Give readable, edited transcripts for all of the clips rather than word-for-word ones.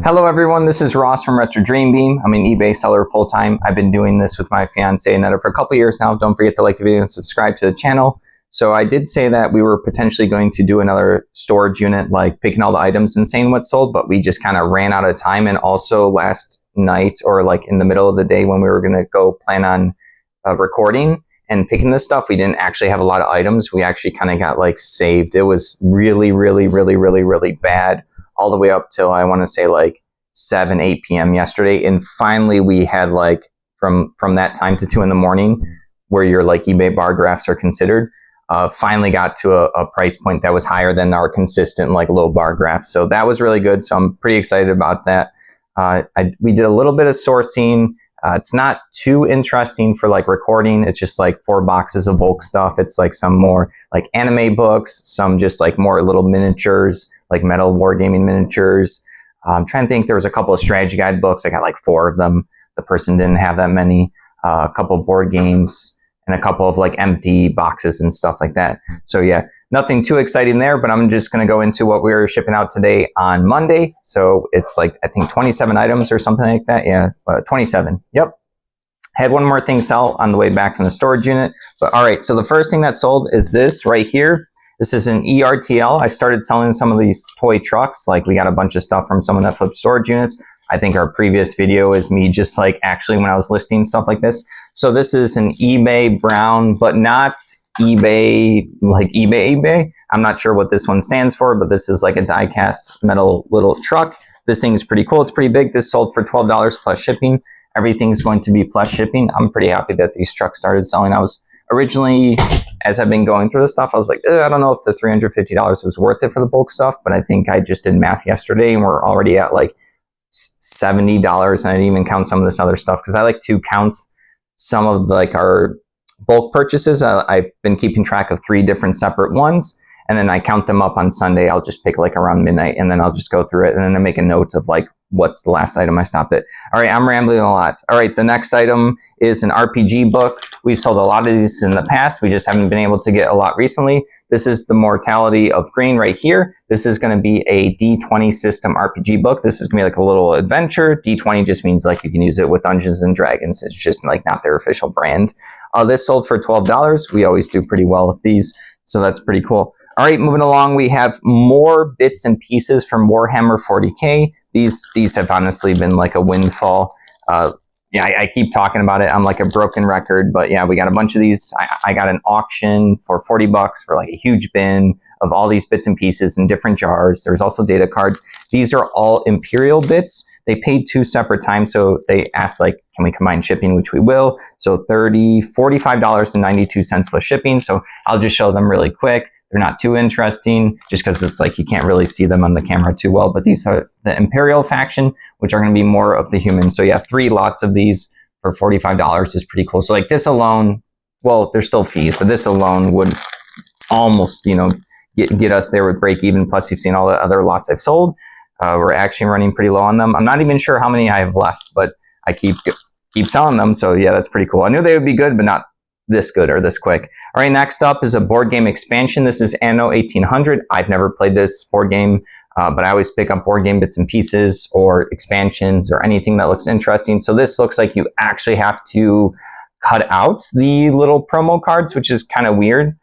Hello everyone, this is Ross from Retro Dream Beam. I'm an eBay seller full-time. I've been doing this with my fiance Annetta for a couple years now. Don't forget to like the video and subscribe to the channel. So I did say that we were potentially going to do another storage unit, like picking all the items and saying what's sold, but we just kind of ran out of time. And also last night, or like in the middle of the day when we were going to go plan on recording and picking this stuff, we didn't actually have a lot of items. We actually kind of got like saved. It was really bad all the way up till I want to say like 7, 8 p.m. yesterday. And finally we had like from that time to 2 in the morning where your like eBay bar graphs are considered, finally got to a price point that was higher than our consistent like low bar graph. So that was really good. So I'm pretty excited about that. We did a little bit of sourcing. It's not too interesting for like recording. It's just like 4 boxes of bulk stuff. It's like some more like anime books, some just like more little miniatures, like metal wargaming miniatures. I'm trying to think, there was a couple of strategy guide books. I got like 4 of them. The person didn't have that many. A couple of board games and a couple of like empty boxes and stuff like that. So yeah, nothing too exciting there, but I'm just going to go into what we're shipping out today on Monday. So it's like, I think 27 items or something like that. Yeah, 27. Yep. Had one more thing sell on the way back from the storage unit. But all right, so the first thing that sold is this right here. This is an ERTL. I started selling some of these toy trucks. Like we got a bunch of stuff from someone that flips storage units. I think our previous video is me just like actually when I was listing stuff like this. So this is an eBay brown, but not eBay, like eBay. I'm not sure what this one stands for, but this is like a die cast metal little truck. This thing is pretty cool. It's pretty big. This sold for $12 plus shipping. Everything's going to be plus shipping. I'm pretty happy that these trucks started selling. I was originally, as I've been going through this stuff, I was like, I don't know if the $350 was worth it for the bulk stuff, but I think I just did math yesterday and we're already at like $70, and I didn't even count some of this other stuff because I like to count some of like our bulk purchases. I've been keeping track of 3 different separate ones, and then I count them up on Sunday. I'll just pick like around midnight, and then I'll just go through it, and then I make a note of like what's the last item I stopped at. All right, I'm rambling a lot. All right, the next item is an RPG book. We've sold a lot of these in the past. We just haven't been able to get a lot recently. This is the Mortality of Green right here. This is going to be a D20 system RPG book. This is going to be like a little adventure. D20 just means like you can use it with Dungeons and Dragons. It's just like not their official brand. This sold for $12. We always do pretty well with these, so that's pretty cool. All right, moving along, we have more bits and pieces from Warhammer 40K. These have honestly been like a windfall. Yeah, I keep talking about it. I'm like a broken record, but yeah, we got a bunch of these. I got an auction for $40 for like a huge bin of all these bits and pieces in different jars. There's also data cards. These are all Imperial bits. They paid 2 separate times, so they asked like, can we combine shipping, which we will. So $45.92 plus shipping. So I'll just show them really quick. They're not too interesting just because it's like you can't really see them on the camera too well. But these are the Imperial faction, which are going to be more of the humans. So yeah, 3 lots of these for $45 is pretty cool. So like this alone, well, there's still fees, but this alone would almost, you know, get us there with break even. Plus you've seen all the other lots I've sold. We're actually running pretty low on them. I'm not even sure how many I have left, but I keep selling them. So yeah, that's pretty cool. I knew they would be good, but not this good or this quick. All right, next up is a board game expansion. This is Anno 1800. I've never played this board game, but I always pick up board game bits and pieces or expansions or anything that looks interesting. So this looks like you actually have to cut out the little promo cards, which is kind of weird.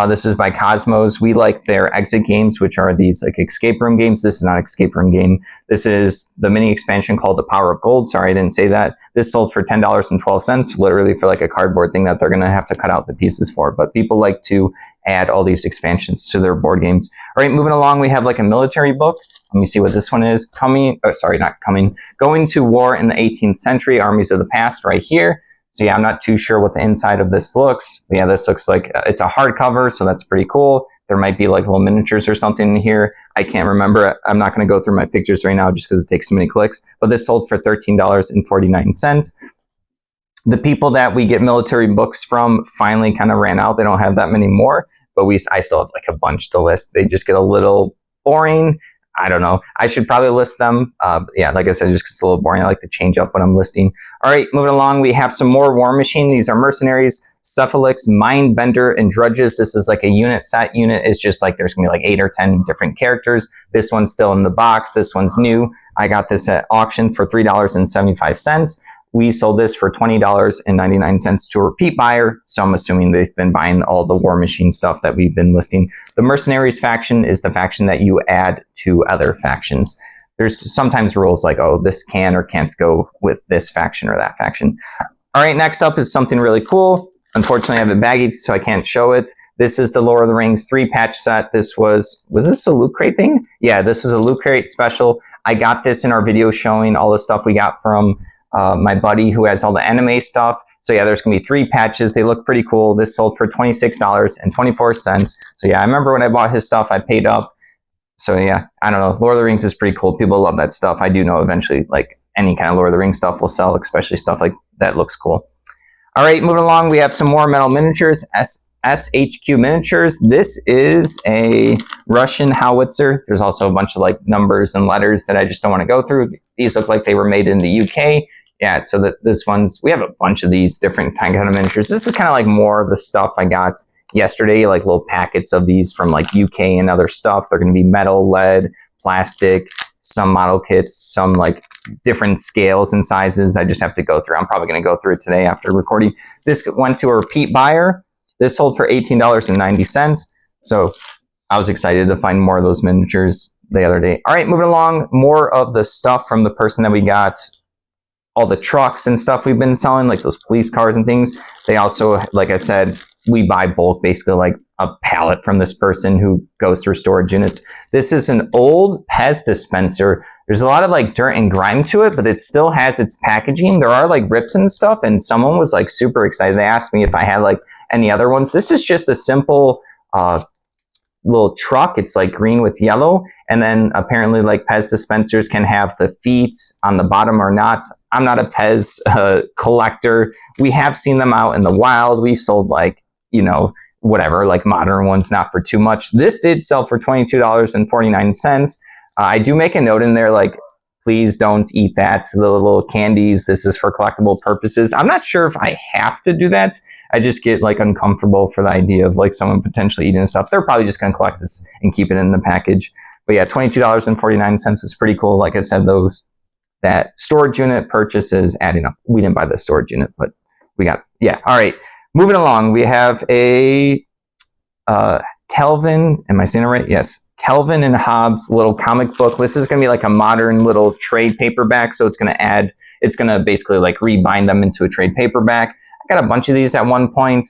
This is by Cosmos. We like their exit games, which are these like escape room games. This is not an escape room game. This is the mini expansion called The Power of Gold. Sorry, I didn't say that. This sold for $10.12, literally for like a cardboard thing that they're going to have to cut out the pieces for. But people like to add all these expansions to their board games. All right, moving along, we have like a military book. Let me see what this one is. Going to War in the 18th Century, Armies of the Past right here. So yeah, I'm not too sure what the inside of this looks. But yeah, this looks like it's a hardcover, so that's pretty cool. There might be like little miniatures or something in here. I can't remember. I'm not going to go through my pictures right now just because it takes so many clicks. But this sold for $13.49. The people that we get military books from finally kind of ran out. They don't have that many more, but I still have like a bunch to list. They just get a little boring. I don't know. I should probably list them. Yeah, like I said, just 'cause it's a little boring. I like to change up what I'm listing. All right, moving along, we have some more War Machine. These are Mercenaries, Cephalix, Mindbender, and Drudges. This is like a unit set. Unit is just like there's gonna be like 8 or 10 different characters. This one's still in the box. This one's new. I got this at auction for $3.75. We sold this for $20.99 to a repeat buyer, so I'm assuming they've been buying all the War Machine stuff that we've been listing. The Mercenaries faction is the faction that you add to other factions. There's sometimes rules like, oh, this can or can't go with this faction or that faction. All right, next up is something really cool. Unfortunately, I have it baggy, so I can't show it. This is the Lord of the Rings 3-patch set. This was this a Loot Crate thing? Yeah, this was a Loot Crate special. I got this in our video showing all the stuff we got from my buddy who has all the anime stuff. So yeah, there's gonna be 3 patches. They look pretty cool. This sold for $26.24. So yeah, I remember when I bought his stuff, I paid up. So yeah, I don't know. Lord of the Rings is pretty cool. People love that stuff. I do know eventually, like any kind of Lord of the Rings stuff will sell, especially stuff like that looks cool. All right, moving along, we have some more metal miniatures. SHQ Miniatures. This is a Russian howitzer. There's also a bunch of like numbers and letters that I just don't want to go through. These look like they were made in the UK. Yeah, so that this one's, we have a bunch of these different kind of miniatures. This is kind of like more of the stuff I got yesterday, like little packets of these from like UK and other stuff. They're going to be metal, lead, plastic, some model kits, some like different scales and sizes. I just have to go through. I'm probably going to go through it today after recording. This went to a repeat buyer. This sold for $18.90. So I was excited to find more of those miniatures the other day. All right, moving along, more of the stuff from the person that we got. All the trucks and stuff we've been selling, like those police cars and things. They also, like I said, we buy bulk, basically like a pallet from this person who goes through storage units. This is an old Pez dispenser. There's a lot of like dirt and grime to it, but it still has its packaging. There are like rips and stuff, and someone was like super excited. They asked me if I had like any other ones. This is just a simple little truck. It's like green with yellow, and then apparently like Pez dispensers can have the feet on the bottom or not. I'm not a Pez collector. We have seen them out in the wild. We've sold like, you know, whatever, like modern ones, not for too much. This did sell for $22.49. I do make a note in there like, please don't eat that, the little candies. This is for collectible purposes. I'm not sure if I have to do that. I just get like uncomfortable for the idea of like someone potentially eating stuff. They're probably just going to collect this and keep it in the package. But yeah, $22.49 was pretty cool. Like I said, that storage unit purchase is adding up. We didn't buy the storage unit, but we got, yeah. All right, moving along. We have a Calvin, am I saying it right? Yes. Calvin and Hobbes little comic book. This is going to be like a modern little trade paperback. So it's going to basically like rebind them into a trade paperback. I got a bunch of these at one point.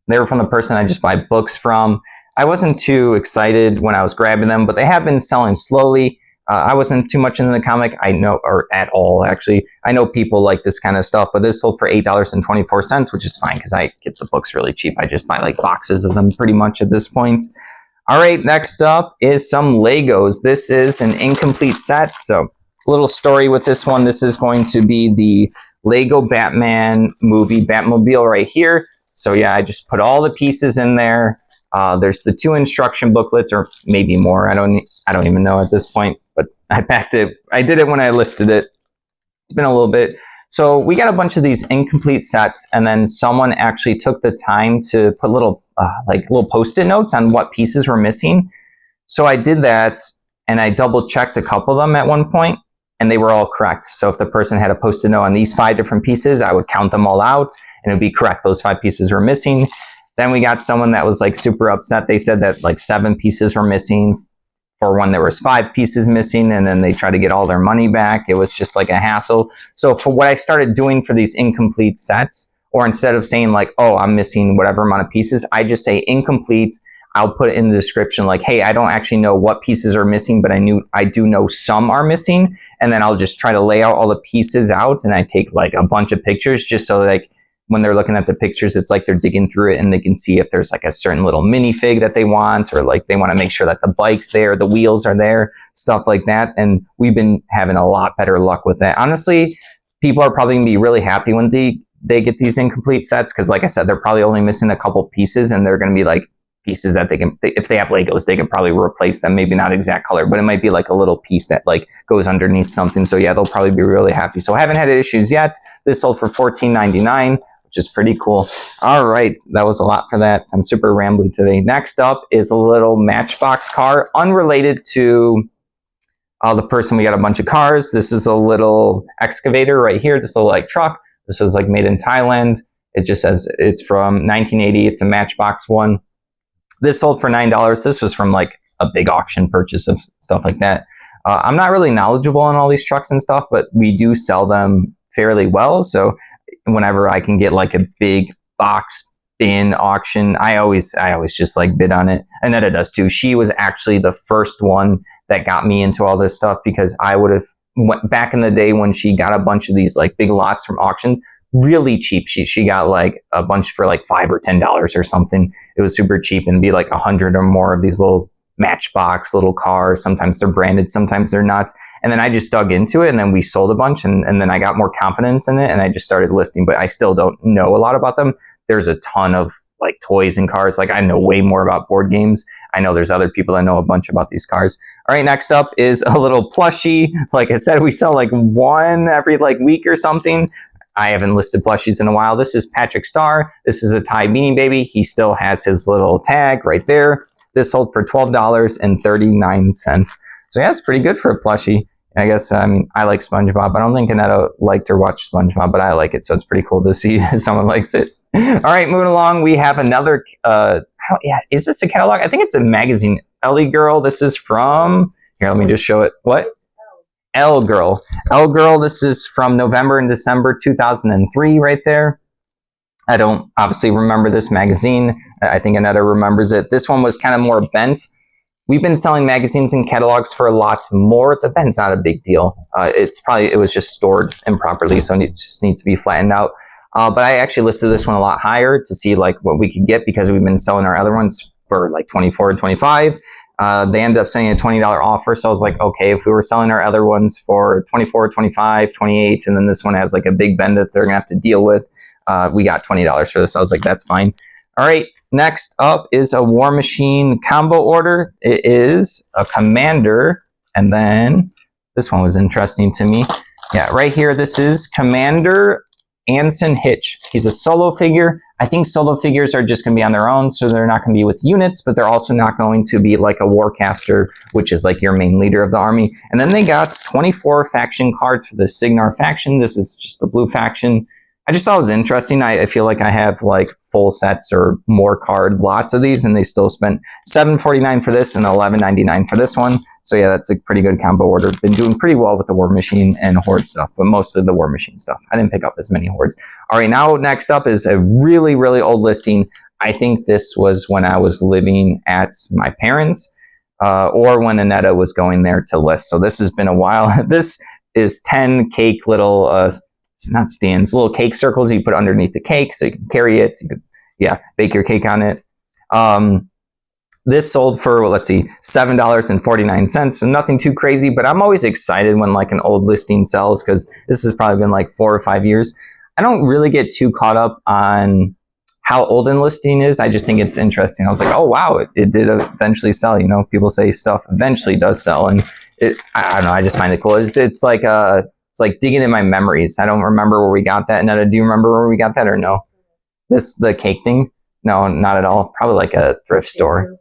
They were from the person I just buy books from. I wasn't too excited when I was grabbing them, but they have been selling slowly. I wasn't too much into the comic. I know, or at all actually. I know people like this kind of stuff, but this sold for $8.24, which is fine because I get the books really cheap. I just buy like boxes of them pretty much at this point. All right, next up is some Legos. This is an incomplete set, so a little story with this one. This is going to be the Lego Batman movie Batmobile right here. So yeah, I just put all the pieces in there. There's the 2 instruction booklets, or maybe more. I don't even know at this point, but I packed it. I did it when I listed it. It's been a little bit. So we got a bunch of these incomplete sets, and then someone actually took the time to put little Post-it notes on what pieces were missing. So I did that, and I double checked a couple of them at one point, and they were all correct. So if the person had a Post-it note on these 5 different pieces, I would count them all out, and it would be correct. Those 5 pieces were missing. Then we got someone that was like super upset. They said that like 7 pieces were missing. For one, there was 5 pieces missing, and then they tried to get all their money back. It was just like a hassle. So for what I started doing for these incomplete sets, or instead of saying like, oh, I'm missing whatever amount of pieces, I just say incomplete. I'll put it in the description like, hey, I don't actually know what pieces are missing, but I do know some are missing. And then I'll just try to lay out all the pieces out, and I take like a bunch of pictures just so like when they're looking at the pictures, it's like they're digging through it and they can see if there's like a certain little minifig that they want, or like they want to make sure that the bike's there, the wheels are there, stuff like that. And we've been having a lot better luck with that. Honestly, people are probably gonna be really happy when they get these incomplete sets, because like I said, they're probably only missing a couple pieces, and they're gonna be like pieces that if they have Legos, they can probably replace them. Maybe not exact color, but it might be like a little piece that like goes underneath something. So yeah, they'll probably be really happy. So I haven't had issues yet. This sold for $14.99, which is pretty cool. All right, that was a lot for that. I'm super rambly today. Next up is a little Matchbox car, unrelated to the person. We got a bunch of cars. This is a little excavator right here. This little like truck. This was like made in Thailand. It just says it's from 1980. It's a Matchbox one. This sold for $9. This was from like a big auction purchase of stuff like that. I'm not really knowledgeable on all these trucks and stuff, but we do sell them fairly well. So whenever I can get like a big box bin auction, I always just like bid on it. And Annetta does too. She was actually the first one that got me into all this stuff, because I would have back in the day when she got a bunch of these like big lots from auctions, really cheap. She got like a bunch for like $5 or $10 or something. It was super cheap, and be like 100 or more of these little Matchbox little cars. Sometimes they're branded, sometimes they're not. And then I just dug into it, and then we sold a bunch, and then I got more confidence in it, and I just started listing, but I still don't know a lot about them. There's a ton of like toys and cars. Like I know way more about board games. I know there's other people that know a bunch about these cars. All right, next up is a little plushie. Like I said, we sell like one every like week or something. I haven't listed plushies in a while. This is Patrick Star. This is a Thai Beanie Baby. He still has his little tag right there. This sold for $12.39. So yeah, it's pretty good for a plushie. I guess I like SpongeBob. I don't think Annetta liked or watched SpongeBob, but I like it, so it's pretty cool to see someone likes it. All right, moving along, we have another. Is this a catalog? I think it's a magazine. Ellie Girl. This is from here. Let me just show it. What? Elle Girl. Elle Girl. This is from November and December 2003, right there. I don't obviously remember this magazine. I think Annetta remembers it. This one was kind of more bent. We've been selling magazines and catalogs for a lot more. The bent's not a big deal. It was just stored improperly, so it just needs to be flattened out. But I actually listed this one a lot higher to see like what we could get, because we've been selling our other ones for like 24 and 25. They ended up sending a $20 offer. So I was like, okay, if we were selling our other ones for 24, 25, 28, and then this one has like a big bend that they're gonna have to deal with, we got $20 for this. I was like, that's fine. All right, next up is a War Machine combo order. It is a Commander, and then this one was interesting to me. Yeah, right here, this is Commander Anson Hitch. He's a solo figure. I think solo figures are just going to be on their own, so they're not going to be with units, but they're also not going to be like a Warcaster, which is like your main leader of the army. And then they got 24 faction cards for the Cygnar faction. This is just the blue faction. I just thought it was interesting. I feel like I have like full sets or more card lots of these, and they still spent $7.49 for this and $11.99 for this one. So yeah, that's a pretty good combo order. Been doing pretty well with the War Machine and Horde stuff, but mostly the War Machine stuff. I didn't pick up as many Hordes. All right, now next up is a really, really old listing. I think this was when I was living at my parents' or when Annetta was going there to list. So this has been a while. This is 10 cake little... it's not stands, little cake circles you put underneath the cake so you can carry it. You could, bake your cake on it. This sold for, let's see, $7.49. So nothing too crazy, but I'm always excited when like an old listing sells, because this has probably been like 4 or 5 years. I don't really get too caught up on how old an listing is. I just think it's interesting. I was like, oh wow, it did eventually sell. You know, people say stuff eventually does sell, and I don't know. I just find it cool. It's like digging in my memories. I don't remember where we got that. Netta, do you remember where we got that or no? The cake thing? No, not at all. Probably like a thrift store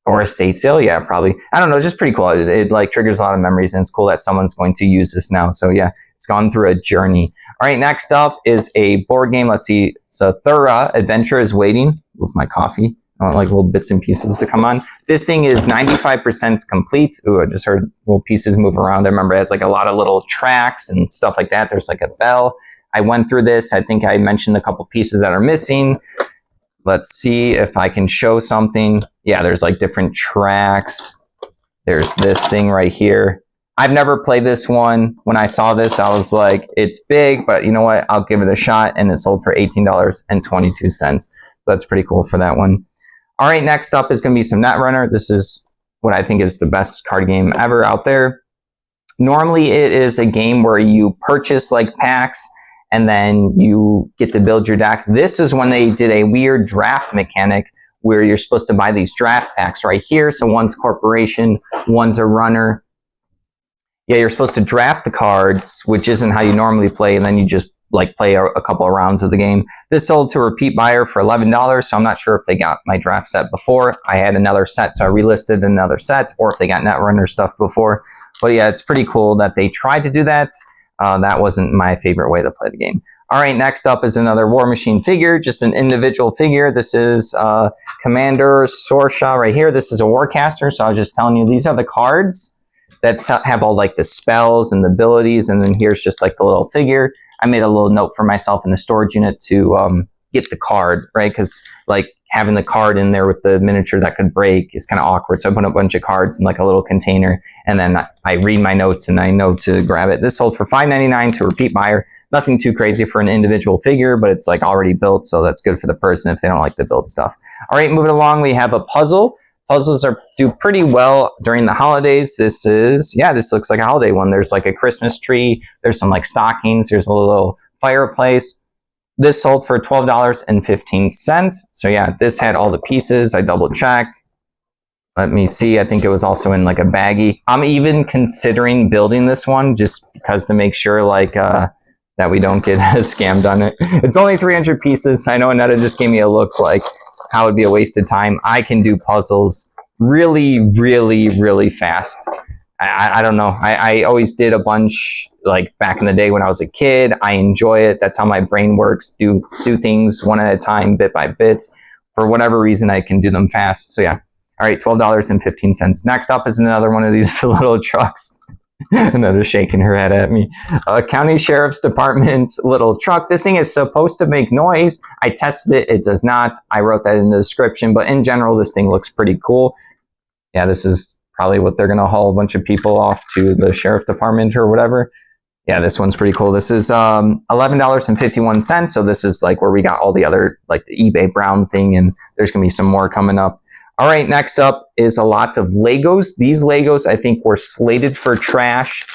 or a estate sale. Yeah, probably. I don't know. Just pretty cool. It like triggers a lot of memories, and it's cool that someone's going to use this now. So yeah, it's gone through a journey. All right, next up is a board game. Let's see. So Thura Adventure is Waiting. With my coffee. I want like little bits and pieces to come on. This thing is 95% complete. Ooh, I just heard little pieces move around. I remember it has like a lot of little tracks and stuff like that. There's like a bell. I went through this. I think I mentioned a couple pieces that are missing. Let's see if I can show something. Yeah, there's like different tracks. There's this thing right here. I've never played this one. When I saw this, I was like, it's big, but you know what? I'll give it a shot. And it sold for $18.22. So that's pretty cool for that one. All right, next up is going to be some Netrunner. This is what I think is the best card game ever out there. Normally, it is a game where you purchase like packs and then you get to build your deck. This is when they did a weird draft mechanic where you're supposed to buy these draft packs right here. So one's corporation, one's a runner. Yeah, you're supposed to draft the cards, which isn't how you normally play, and then you just like play a couple of rounds of the game. This sold to a repeat buyer for $11, so I'm not sure if they got my draft set before. I had another set, so I relisted another set, or if they got Netrunner stuff before. But yeah, it's pretty cool that they tried to do that. That wasn't my favorite way to play the game. All right, next up is another War Machine figure, just an individual figure. This is Commander Sorsha right here. This is a Warcaster, so I was just telling you, these are the cards that have all like the spells and the abilities, and then here's just like the little figure. I made a little note for myself in the storage unit to get the card, right? Because like having the card in there with the miniature that could break is kind of awkward. So I put a bunch of cards in like a little container, and then I read my notes and I know to grab it. This sold for $5.99 to a repeat buyer. Nothing too crazy for an individual figure, but it's like already built, so that's good for the person if they don't like to build stuff. All right, moving along, we have a puzzle. Puzzles do pretty well during the holidays. This looks like a holiday one. There's like a Christmas tree. There's some like stockings. There's a little fireplace. This sold for $12.15. So yeah, this had all the pieces. I double checked. Let me see. I think it was also in like a baggie. I'm even considering building this one just because to make sure like that we don't get scammed on it. It's only 300 pieces. I know Annetta just gave me a look like how it'd be a wasted time. I can do puzzles really, really, really fast. I don't know. I always did a bunch like back in the day when I was a kid. I enjoy it. That's how my brain works. Do things one at a time, bit by bit. For whatever reason, I can do them fast. So yeah. All right, $12.15. Next up is another one of these little trucks. Another shaking her head at me. County Sheriff's Department little truck. This thing is supposed to make noise. I tested it. It does not. I wrote that in the description. But in general, this thing looks pretty cool. Yeah, this is probably what they're going to haul a bunch of people off to the sheriff department or whatever. Yeah, this one's pretty cool. This is $11.51. So this is like where we got all the other, like the eBay Brown thing. And there's going to be some more coming up. All right, next up is a lot of Legos. These Legos, I think, were slated for trash.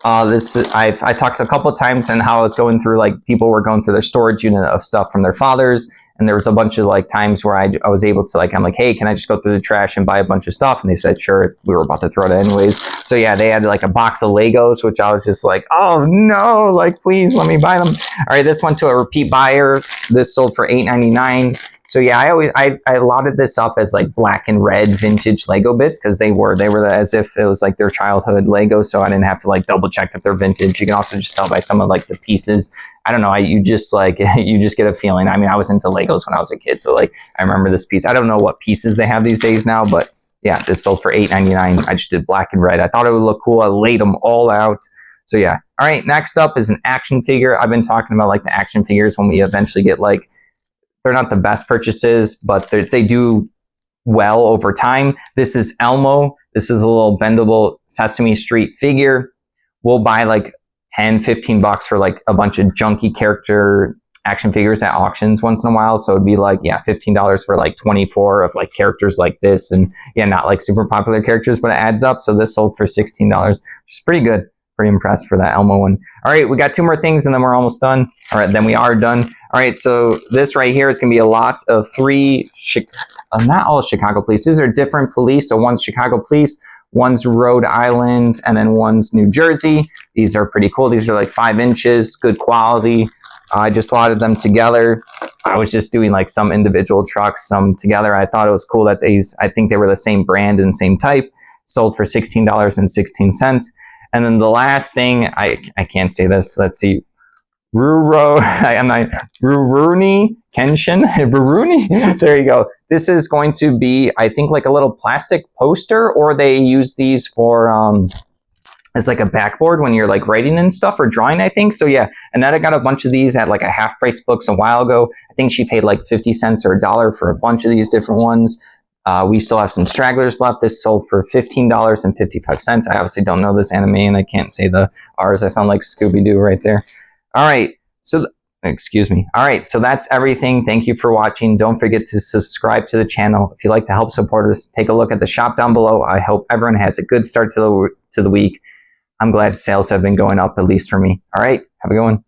I talked a couple of times on how I was going through, like, people were going through their storage unit of stuff from their fathers, and there was a bunch of, like, times where I was able to, like, I'm like, hey, can I just go through the trash and buy a bunch of stuff? And they said, sure. We were about to throw it anyways. So, yeah, they had, like, a box of Legos, which I was just like, oh, no, like, please let me buy them. All right, this went to a repeat buyer. This sold for $8.99. So yeah, I allotted this up as like black and red vintage Lego bits because they were as if it was like their childhood Lego. So I didn't have to like double check that they're vintage. You can also just tell by some of like the pieces. I don't know. You just get a feeling. I mean, I was into Legos when I was a kid, so like I remember this piece. I don't know what pieces they have these days now, but yeah, this sold for $8.99. I just did black and red. I thought it would look cool. I laid them all out. So yeah. All right. Next up is an action figure. I've been talking about like the action figures when we eventually get like. They're not the best purchases, but they do well over time. This is Elmo. This is a little bendable Sesame Street figure. We'll buy like 10, 15 bucks for like a bunch of junky character action figures at auctions once in a while. So it'd be like, yeah, $15 for like 24 of like characters like this. And yeah, not like super popular characters, but it adds up. So this sold for $16, which is pretty good. Pretty impressed for that Elmo one. All right, we got 2 more things and then we're almost done. All right, then we are done. All right, so this right here is going to be a lot of 3, not all Chicago police. These are different police. So one's Chicago police, one's Rhode Island, and then one's New Jersey. These are pretty cool. These are like 5 inches, good quality. I just slotted them together. I was just doing like some individual trucks, some together. I thought it was cool that I think they were the same brand and same type. Sold for $16.16. And then the last thing, I can't say this. Let's see. Rurouni Kenshin. Rurouni? There you go. This is going to be, I think, like a little plastic poster, or they use these for, as like a backboard when you're like writing and stuff or drawing, I think. So yeah, Annetta got a bunch of these at like a Half Price Books a while ago. I think she paid like 50 cents or $1 for a bunch of these different ones. We still have some stragglers left. This sold for $15.55. I obviously don't know this anime and I can't say the R's. I sound like Scooby-Doo right there. All right. So, excuse me. All right. So that's everything. Thank you for watching. Don't forget to subscribe to the channel. If you'd like to help support us, take a look at the shop down below. I hope everyone has a good start to the week. I'm glad sales have been going up, at least for me. All right. Have a good one.